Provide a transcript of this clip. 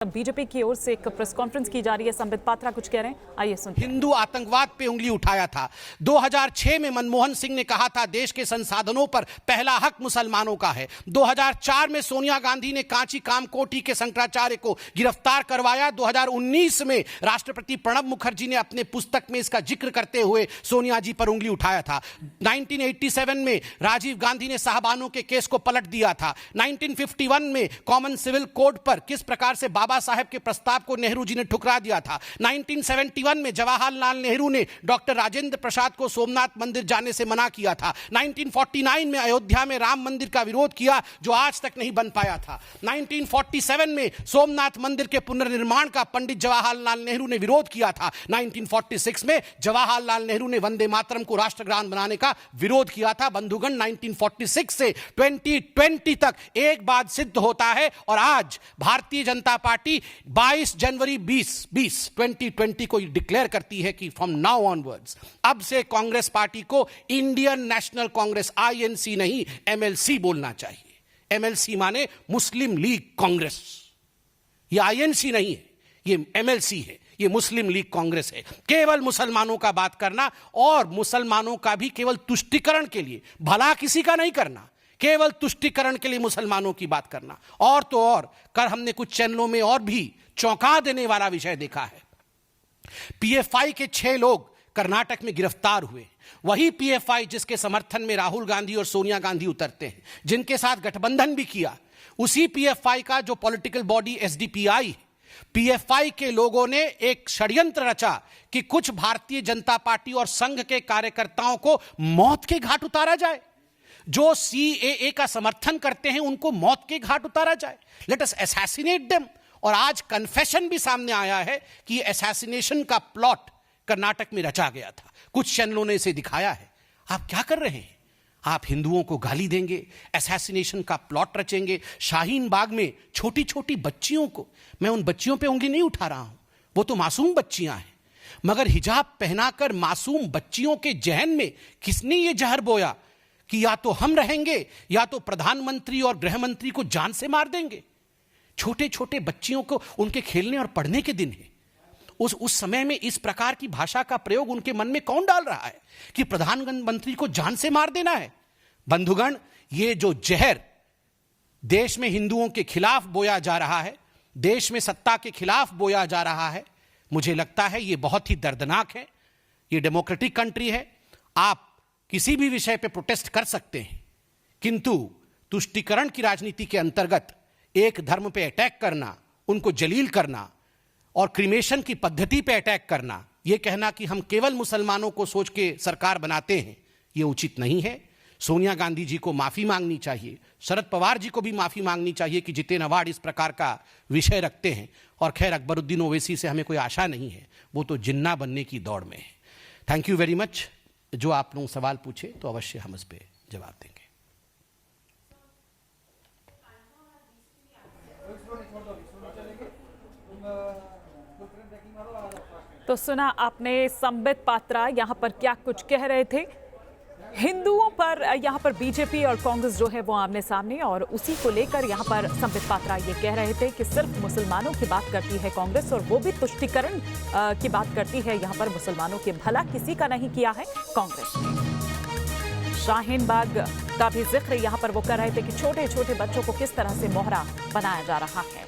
BJP की ओर से एक प्रेस कॉन्फ्रेंस की जा रही है। संबित पात्रा कुछ कह रहे हैं, आइए सुनते हैं। हिंदू आतंकवाद पे उंगली उठाया था। 2006 में मनमोहन सिंह ने कहा था देश के संसाधनों पर पहला हक मुसलमानों का है। 2004 में सोनिया गांधी ने कांची कामकोटी के शंकराचार्य को गिरफ्तार करवाया। 2019 में राष्ट्रपति प्रणब मुखर्जी ने अपने पुस्तक में इसका जिक्र करते हुए सोनिया जी पर उंगली उठाया था। 1987 में राजीव गांधी ने साहबानों के केस को पलट दिया था। 1951 में कॉमन सिविल कोड पर किस प्रकार से बाबा साहेब के प्रस्ताव को नेहरू जी ने ठुकरा दिया था। 1971 में जवाहरलाल नेहरू ने डॉक्टर राजेंद्र प्रसाद को सोमनाथ मंदिर जाने से मना किया था। 1949 में अयोध्या में राम मंदिर का विरोध किया जो आज तक नहीं बन पाया था। 1947 में सोमनाथ मंदिर के पुनर्निर्माण का पंडित जवाहरलाल नेहरू ने विरोध किया था। 1946 में जवाहरलाल नेहरू ने वंदे मातरम को राष्ट्रगान बनाने का विरोध किया था। बंधुगण, 1946 से 2020 तक एक बात सिद्ध होता है और आज भारतीय जनता पार्टी 22 जनवरी 2020 को डिक्लेयर करती है कि फ्रॉम नाउ ऑनवर्ड्स अब से कांग्रेस पार्टी को इंडियन नेशनल कांग्रेस आईएनसी नहीं एमएलसी बोलना चाहिए। एमएलसी माने मुस्लिम लीग कांग्रेस। ये आईएनसी नहीं है, ये एमएलसी है, ये मुस्लिम लीग कांग्रेस है। केवल मुसलमानों का बात करना और मुसलमानों का भी केवल तुष्टीकरण के लिए, भला किसी का नहीं करना, केवल तुष्टीकरण के लिए मुसलमानों की बात करना। और तो और कर हमने कुछ चैनलों में और भी चौंका देने वाला विषय देखा है। पीएफआई के 6 लोग कर्नाटक में गिरफ्तार हुए। वही पीएफआई जिसके समर्थन में राहुल गांधी और सोनिया गांधी उतरते हैं, जिनके साथ गठबंधन भी किया, उसी पीएफआई का जो पॉलिटिकल बॉडी एसडीपीआई, पीएफआई के लोगों ने एक षड्यंत्र रचा कि कुछ भारतीय जनता पार्टी और संघ के कार्यकर्ताओं को मौत के घाट उतारा जाए। जो सीएए का समर्थन करते हैं उनको मौत के घाट उतारा जाए। Let us assassinate them. और आज कन्फेशन भी सामने आया है कि असैसिनेशन का प्लॉट कर्नाटक में रचा गया था। कुछ चैनलों ने इसे दिखाया है। आप क्या कर रहे हैं? आप हिंदुओं को गाली देंगे, असैसिनेशन का प्लॉट रचेंगे। शाहीन बाग में छोटी छोटी बच्चियों को, मैं उन बच्चियों पे उंगली नहीं उठा रहा हूं, वो तो मासूम बच्चियां हैं, मगर हिजाब पहनाकर मासूम बच्चियों के जहन में किसने ये जहर बोया कि या तो हम रहेंगे या तो प्रधानमंत्री और गृह मंत्री को जान से मार देंगे। छोटे छोटे बच्चियों को उनके खेलने और पढ़ने के दिन है। उस समय में इस प्रकार की भाषा का प्रयोग उनके मन में कौन डाल रहा है कि प्रधानमंत्री को जान से मार देना है? बंधुगण, ये जो जहर देश में हिंदुओं के खिलाफ बोया जा रहा है, देश में सत्ता के खिलाफ बोया जा रहा है, मुझे लगता है ये बहुत ही दर्दनाक है। ये डेमोक्रेटिक कंट्री है, आप किसी भी विषय पे प्रोटेस्ट कर सकते हैं, किंतु तुष्टीकरण की राजनीति के अंतर्गत एक धर्म पे अटैक करना, उनको जलील करना और क्रिमेशन की पद्धति पे अटैक करना, यह कहना कि हम केवल मुसलमानों को सोच के सरकार बनाते हैं, यह उचित नहीं है। सोनिया गांधी जी को माफी मांगनी चाहिए, शरद पवार जी को भी माफी मांगनी चाहिए कि जितेन अवार्ड इस प्रकार का विषय रखते हैं। और खैर, अकबरुद्दीन ओवैसी से हमें कोई आशा नहीं है, वो तो जिन्ना बनने की दौड़ में है। Thank you very much. जो आप लोग सवाल पूछे तो अवश्य हम इस पे जवाब देंगे। तो सुना आपने संबित पात्रा यहाँ पर क्या कुछ कह रहे थे। हिंदुओं पर यहाँ पर बीजेपी और कांग्रेस जो है वो आमने सामने, और उसी को लेकर यहाँ पर संबित पात्रा ये कह रहे थे कि सिर्फ मुसलमानों की बात करती है कांग्रेस, और वो भी तुष्टीकरण की बात करती है यहाँ पर मुसलमानों के, भला किसी का नहीं किया है कांग्रेस ने। शाहीन बाग का भी जिक्र यहाँ पर वो कर रहे थे कि छोटे छोटे बच्चों को किस तरह से मोहरा बनाया जा रहा है।